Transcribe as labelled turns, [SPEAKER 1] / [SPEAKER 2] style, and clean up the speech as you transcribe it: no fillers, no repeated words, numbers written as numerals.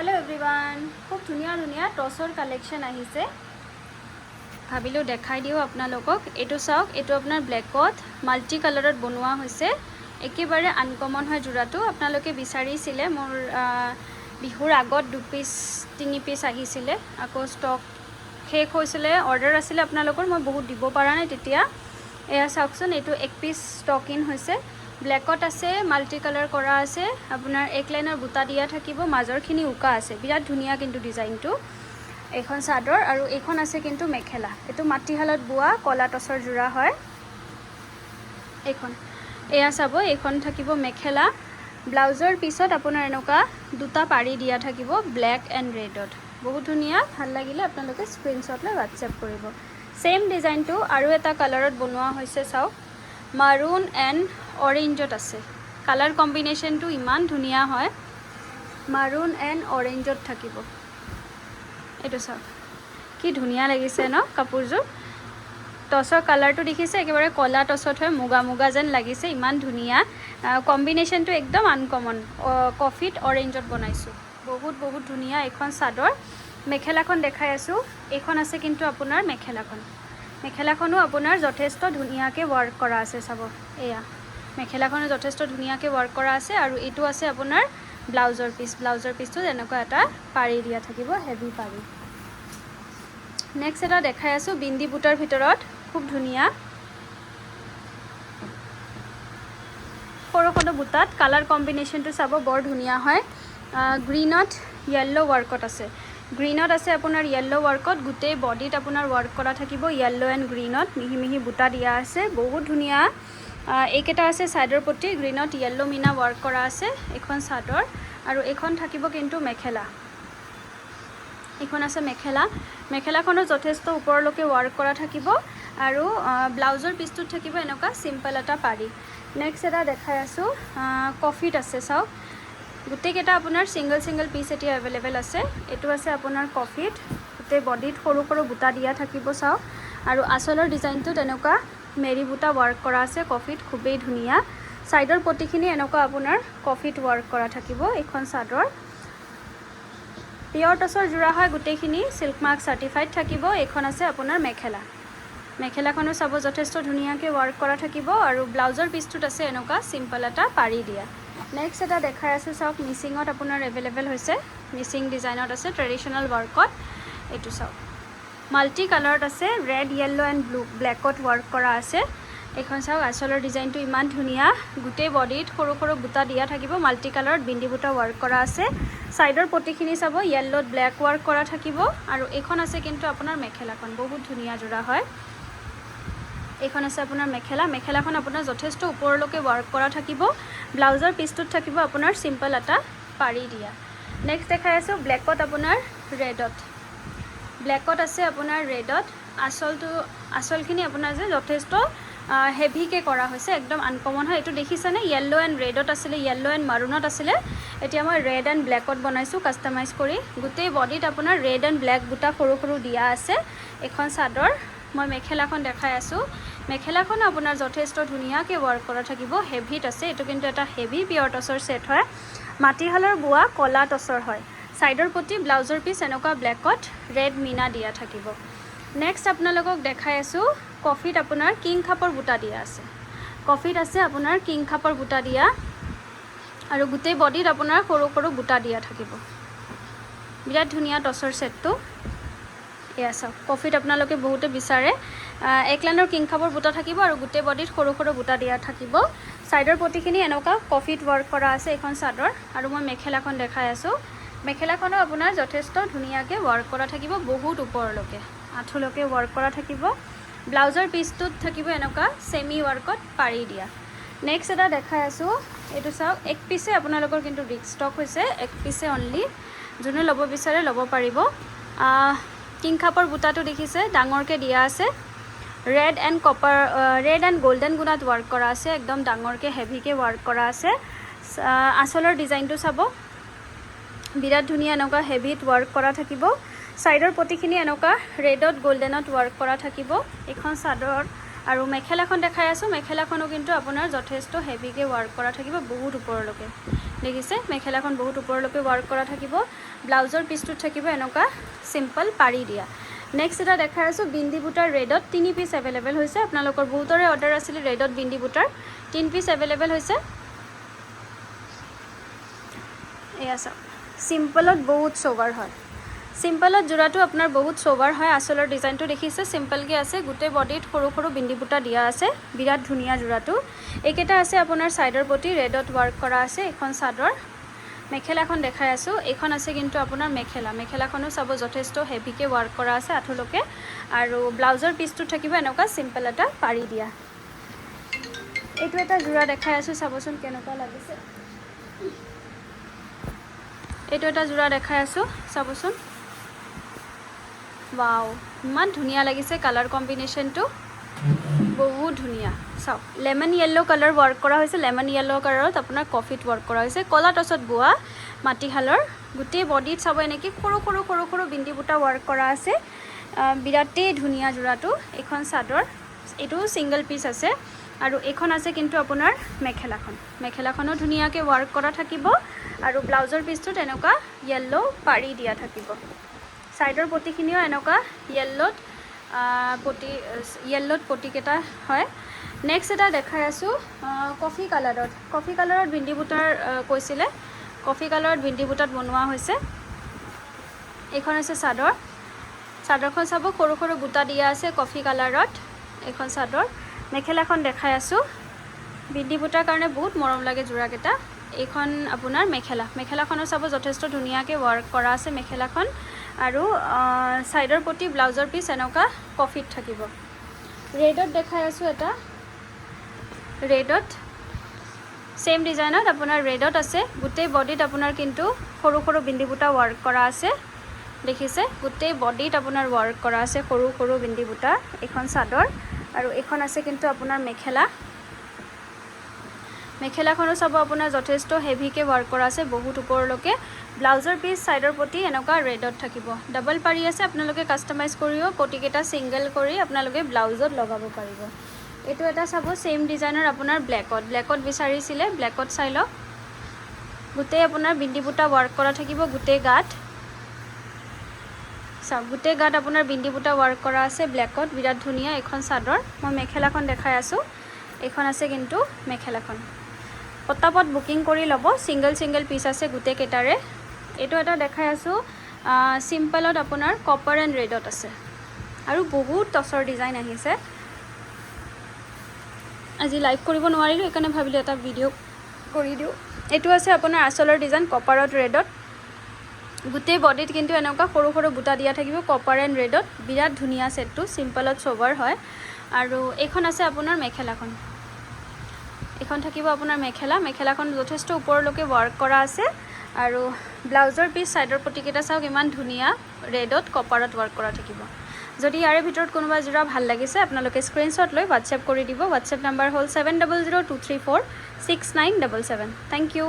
[SPEAKER 1] hello everyone खूब धुनिया धुनिया tussar collection आहिसे भाबिलो देखाई दिও আপোনালোকক এটো চাওক এটো আপোনাৰ ব্ল্যাকত মাল্টি কালাৰত বনোৱা হৈছে একেবাৰে আনকমন হয় জোৰাটো আপোনালোকে বিচাৰিছিলে মোৰ বিহুৰ আগত 2 পিস 3 পিস আহিছিলে আকৌ ষ্টক শেষ হৈছিলে অৰ্ডাৰ আছিল আপোনালোকৰ মই বহুত দিব পৰা নাই তেতিয়া এয়া চাওকচোন এটো 1 পিস ষ্টক ইন হৈছে ব্ল্যাকত আছে মাল্টি কালাৰ কৰা আছে আপোনাৰ এক লাইনৰ বুটা দিয়া থাকিব মাজৰখিনি উকা আছে বিৰাট ধুনিয়া কিন্তু ডিজাইনটো এখন চাদৰ আৰু এখন আছে কিন্তু মেখেলা এটো মাটিহালত বুৱা কলা টসৰ জোৰা হয় এখন এয়া চাব এখন থাকিব মেখেলা ব্লাউজৰ পিছত আপোনাৰ এনেকা দুটা পাৰি দিয়া থাকিব ব্ল্যাক এন্ড ৰেডত বহুত ধুনিয়া ভাল লাগিলে আপোনালোকে স্ক্ৰিনশ্বট লৈ WhatsApp কৰিব সেম ডিজাইনটো আৰু এটা কালাৰত বনোৱা হৈছে চাওক মাৰুন এন্ড অৰেঞ্জত আছে কালাৰ কম্বিনেশনটো ইমান ধুনিয়া হয় মাৰুন এন্ড অৰেঞ্জত থাকিব এটো চাওক কি ধুনিয়া লাগিছে ন কাপোৰযোৰ টসৰ কালাৰটো দেখিছে একেবাৰে কলা টসত হয় মুগা মুগা যেন লাগিছে ইমান ধুনিয়া কম্বিনেশনটো একদম আনকমন কফিত অৰেঞ্জত বনাইছো বহুত বহুত ধুনিয়া এখন চাদৰ মেখেলাখন দেখাই আছো এখন আছে কিন্তু আপোনাৰ মেখেলাখনো আপোনাৰ যথেষ্ট ধুনিয়াকে ওয়াৰ্ক কৰা আছে চাব এয়া মেখেলাখনো যথেষ্ট ধুনিয়াকে ওয়াৰ্ক কৰা আছে আৰু এটো আছে আপোনাৰ ব্লাউজৰ পিসটো এনেকুৱা এটা পাৰি দিয়া থাকিব হেভি পাৰি নেক্সট এটা দেখাই আছো বিন্দি বুটাৰ ভিতৰত খুব ধুনিয়া সৰখটো বুটাত কালাৰ কম্বিনেশনটো চাব বৰ ধুনিয়া হয় গ্ৰীনত ইয়েলো ওয়াৰ্কত আছে গ্ৰীনত আছে আপোনাৰ ইয়েলো ওয়াৰ্কত গুটে বডিত আপোনাৰ ওয়াৰ্ক কৰা থাকিব ইয়েলো এন্ড গ্ৰীনত মিহি মিহি বুটা দিয়া আছে বহুত ধুনিয়া এইকেটা আছে সাইডৰ পটি গ্ৰীনত ইয়েলো মিনা ওয়াৰ্ক কৰা আছে এখন চাদৰ আৰু এখন থাকিব কিন্তু মেখেলা এখন আছে মেখেলাখনৰ যথেষ্ট ওপৰলৈকে ওয়াৰ্ক কৰা থাকিব আৰু ব্লাউজৰ পিসটোত থাকিব এনেকা সিম্পল এটা পাৰি নেক্সট এটা দেখাই আছো কফিত আছে চাওক গুটেকেটা আপোনাৰ সিঙ্গল পিস এটি अवेलेबल আছে এটো আছে আপোনাৰ কফিত গুটে বডিত সৰু সৰু বুটা দিয়া থাকিব চাওক আৰু আসলৰ ডিজাইনটো তেনেকা মেৰি বুটা ওয়াৰ্ক কৰা আছে কফিত খুবেই ধুনিয়া সাইডৰ পটিখিনি এনেকা আপোনাৰ কফিত ওয়াৰ্ক কৰা থাকিব এখন চাদৰ পিয়ৰ টসৰ জোৰা হয় গুটেখিনি সিল্ক মাৰ্ক সাৰ্টিফাইড থাকিব এখন আছে আপোনাৰ মেখেলাখনো চাব যথেষ্ট ধুনিয়াকে ওয়াৰ্ক কৰা থাকিব আৰু ব্লাউজৰ পিসটোত আছে এনেকা সিম্পল এটা পাৰি দিয়া নেক্সট এটা দেখাই আছে চাওক মিচিংত আপোনাৰ अवेलेबल হৈছে মিচিং ডিজাইনত আছে ট্ৰেডিশনাল ওয়াৰ্কত এটো চাওক মাল্টি কালাৰত আছে ৰেড ইয়েলো এন্ড ব্ল্যাকত ওয়াৰ্ক কৰা আছে এখন চাওক আসলৰ ডিজাইনটো ইমান ধুনিয়া গুটে বডিত সৰু সৰু বুটা দিয়া থাকিব মাল্টি কালাৰত বিন্দি বুটা ওয়াৰ্ক কৰা আছে সাইডৰ পটিখিনি চাব ইয়েলোত ব্ল্যাক ওয়াৰ্ক কৰা থাকিব আৰু এখন আছে কিন্তু আপোনাৰ মেখেলাখন বহুত ধুনিয়া জোৰা হয় এখন আছে আপোনাৰ মেখেলাখন আপোনাৰ যথেষ্ট ওপৰলৈকে ওয়াৰ্ক কৰা থাকিব ব্লাউজৰ পিসটোত থাকিব আপোনাৰ সিম্পল এটা পাৰি দিয়া নেক্সট দেখাই আছো ব্ল্যাকত আপোনাৰ ব্ল্যাকত আছে আপোনাৰ ৰেডত আসলখিনি আপোনাৰ যে যথেষ্ট হেভি কে কৰা হৈছে একদম আনকমন হয় এটো দেখিছানে ইয়েলো এন্ড ৰেডত আছিল ইয়েলো এন্ড মাৰুনত আছিল এতিয়া মই ৰেড এন্ড ব্ল্যাকত বনাইছো কাস্টমাইজ কৰি গুটে বডিত আপোনাৰ ৰেড এন্ড ব্ল্যাক বুটা সৰু সৰু দিয়া আছে এখন চাদৰ মই মেখেলাখন দেখাই আছো মেখেলাখন আপোনাৰ যথেষ্ট ধুনিয়াকে ওয়াৰ্ক কৰা থাকিব হেভিত আছে এটো কিন্তু এটা হেভি পিয়ৰ টসৰ সেট হয় মাটিহালৰ বুৱা কলা টসৰ হয় সাইডৰ পটি ব্লাউজৰ পিস এনেকা ব্ল্যাকত ৰেড মিনা দিয়া থাকিব নেক্সট আপোনালোকক দেখাই আছো কফিত আপোনাৰ কিং খাপৰ বুটা দিয়া আছে কফিত আছে আপোনাৰ কিং খাপৰ বুটা দিয়া আৰু গুটে বডিত আপোনাৰ সৰু সৰু বুটা দিয়া থাকিব বিৰাট ধুনিয়া টসৰ সেটটো এয়া চাওক কফিত আপোনালোকে বহুতে বিচাৰে এক লাইনৰ কিং খাপৰ বুটা থাকিব আৰু গুটে বডিত সৰু সৰু বুটা দিয়া থাকিব সাইডৰ পটিখিনি এনেকা কফিত ওয়াৰ্ক কৰা আছে এখন চাদৰ আৰু মই মেখেলাখন দেখাই আছো মেখেলাখনো আপোনাৰ যথেষ্ট ধুনিয়াকে ওয়াৰ্ক কৰা থাকিব বহুত ওপৰলৈকে আঠুলৈকে ওয়াৰ্ক কৰা থাকিব ব্লাউজৰ পিসটোত থাকিব এনেকা সেমি ওয়াৰ্কত পাৰি দিয়া নেক্সট এটা দেখাই আছো এটো চাওক এক পিসে আপোনালোকৰ কিন্তু ৰিক ষ্টক হৈছে এক পিসে অনলি যোনে লব বিচাৰে লব পাৰিব কিং খাপৰ বুটাটো দেখিছে ডাঙৰকে দিয়া আছে ৰেড এন্ড গোল্ডেন গুণাত ওয়াৰ্ক কৰা আছে একদম ডাঙৰকে হেভিকে ওয়াৰ্ক কৰা আছে আসলৰ ডিজাইনটো চাব বিৰাট ধুনিয়া এনেকা হেভিত ওয়াৰ্ক কৰা থাকিব সাইডৰ পটিখিনি এনেকা ৰেডত গোল্ডেনত ওয়াৰ্ক কৰা থাকিব এখন চাদৰ আৰু মেখেলাখন দেখাই আছোঁ মেখেলাখনো কিন্তু আপোনাৰ যথেষ্ট হেভিকৈ ৱাৰ্ক কৰা থাকিব বহুত ওপৰলৈকে দেখিছে মেখেলাখন বহুত ওপৰলৈকে ৱাৰ্ক কৰা থাকিব ব্লাউজৰ পিছটোত থাকিব এনেকুৱা সিম্পল পাৰি দিয়া নেক্সট এটা দেখাই আছোঁ বিন্দি বুটাৰ ৰেডত 3 পিচ এভেইলেবল হৈছে আপোনালোকৰ বহুতৰে অৰ্ডাৰ আছিল ৰেডত বিন্দি বুটাৰ 3 পিচ এভেইলেবল হৈছে এয়া চাওক সিম্পলত বহুত সোভাৰ হয় সিম্পলত জোড়াটো আপোনাৰ বহুত সোভাৰ হয় আসলৰ ডিজাইনটো দেখিছে সিম্পলকৈ আছে গোটেই বডিত সৰু সৰু বিন্দি বুটা দিয়া আছে বিৰাট ধুনীয়া জোড়াটো এইকেইটা আছে আপোনাৰ সাইডৰ প্ৰতি ৰেডত ৱাৰ্ক কৰা আছে এখন চাদৰ মেখেলাখন দেখাই আছোঁ এইখন আছে কিন্তু আপোনাৰ মেখেলাখনো চাব যথেষ্ট হেভিকৈ ৱাৰ্ক কৰা আছে আঁঠুলৈকে আৰু ব্লাউজৰ পিছটো থাকিব এনেকুৱা সিম্পল এটা পাৰি দিয়া এইটো এটা জোড়া দেখাই আছোঁ চাবচোন কেনেকুৱা লাগিছে এইটো এটা জোড়া দেখাই আছোঁ চাবচোন ওয়াও ইমান ধুনীয়া লাগিছে কালাৰ কম্বিনেশ্যনটো বহুত ধুনীয়া চাওক লেমন য়েল্লো কালাৰ ৱাৰ্ক কৰা হৈছে লেমন য়েল্লো কালাৰত আপোনাৰ কফিত ৱাৰ্ক কৰা হৈছে কলা টছত বোৱা মাটিশালৰ গোটেই বডিত চাব এনেকৈ সৰু সৰু সৰু সৰু বিন্দি বুটা ৱাৰ্ক কৰা আছে বিৰাটেই ধুনীয়া জোড়াটো এখন চাদৰ এইটো ছিংগল পিচ আছে আৰু এখন আছে কিন্তু আপোনাৰ মেখেলাখনো ধুনীয়াকৈ ৱাৰ্ক কৰা থাকিব আৰু ব্লাউজৰ পিছটোত এনেকুৱা য়েল্লো পাৰি দিয়া থাকিব সাইডৰ পটিখিনিও এনেকুৱা য়েল্লোত পটিকেইটা হয় নেক্সট এটা দেখাই আছোঁ কফি কালাৰত বিন্দি বুটাৰ কৈছিলে কফি কালাৰত বিন্দি বুটাত বনোৱা হৈছে এইখন আছে চাদৰখন চাব সৰু সৰু বুটা দিয়া আছে কফি কালাৰত এইখন চাদৰ মেখেলাখন দেখাই আছোঁ বিন্দি বুটাৰ কাৰণে বহুত মৰম লাগে জোড়াকেইটা এইখন আপোনাৰ মেখেলাখনো চাব যথেষ্ট ধুনীয়াকৈ ৱাৰ্ক কৰা আছে মেখেলাখন আৰু সাইডৰ প্ৰতি ব্লাউজৰ পিছ এনেকুৱা কফিত থাকিব ৰেডত দেখাই আছোঁ এটা ৰেডত সেম ডিজাইনত আপোনাৰ ৰেডত আছে গোটেই বডিত আপোনাৰ কিন্তু সৰু সৰু বিন্দি বুটা ৱাৰ্ক কৰা আছে দেখিছে গোটেই বডিত আপোনাৰ ৱাৰ্ক কৰা আছে সৰু সৰু বিন্দি বুটা এখন চাদৰ আৰু এখন আছে কিন্তু আপোনাৰ মেখেলাখনো চাব আপোনাৰ যথেষ্ট হেভিকৈ ৱাৰ্ক কৰা আছে বহুত ওপৰলৈকে ব্লাউজৰ পিছ সাইডৰ প্ৰতি এনেকুৱা ৰেডত থাকিব ডাবল পাৰি আছে আপোনালোকে কাষ্টমাইজ কৰিও পটিকেইটা ছিংগল কৰি আপোনালোকে ব্লাউজত লগাব পাৰিব এইটো এটা চাব সেম ডিজাইনৰ আপোনাৰ ব্লেকত বিচাৰিছিলে ব্লেকত চাই লওক গোটেই আপোনাৰ বিন্দি বুটা ৱাৰ্ক কৰা থাকিব গোটেই গাত আপোনাৰ বিন্দি বুটা ৱাৰ্ক কৰা আছে ব্লেকত বিৰাট ধুনীয়া এখন চাদৰ মই মেখেলাখন দেখাই আছোঁ এইখন আছে কিন্তু মেখেলাখন পটাপট বুকিং কৰি ল'ব ছিংগল পিচ আছে গোটেই কেইটাৰে এইটো এটা দেখাই আছোঁ সিম্পলত আপোনাৰ কপাৰ এণ্ড ৰেডত আছে আৰু বহুত টচৰ ডিজাইন আহিছে আজি লাইভ কৰিব নোৱাৰিলোঁ সেইকাৰণে ভাবিলোঁ এটা ভিডিঅ' কৰি দিওঁ এইটো আছে আপোনাৰ আচলৰ ডিজাইন কপাৰত ৰেডত গোটেই বডিত কিন্তু এনেকুৱা সৰু সৰু বুটা দিয়া থাকিব কপাৰ এণ্ড ৰেডত বিৰাট ধুনীয়া সেটটো সিম্পলত সোভাৰ হয় আৰু এইখন আছে আপোনাৰ এইখন থাকিব আপোনাৰ মেখেলাখন যথেষ্ট ওপৰলৈকে ৱাৰ্ক কৰা আছে আৰু ব্লাউজৰ পিছ সাইডৰ পটিকেইটা চাওক ইমান ধুনীয়া ৰেডত কপাৰত ৱাৰ্ক কৰা থাকিব যদি ইয়াৰে ভিতৰত কোনোবা জোড়া ভাল লাগিছে আপোনালোকে স্ক্ৰীনশ্বট লৈ হোৱাটছএপ কৰি দিব হোৱাটছএপ নাম্বাৰ হ'ল 7002346977 থেংক ইউ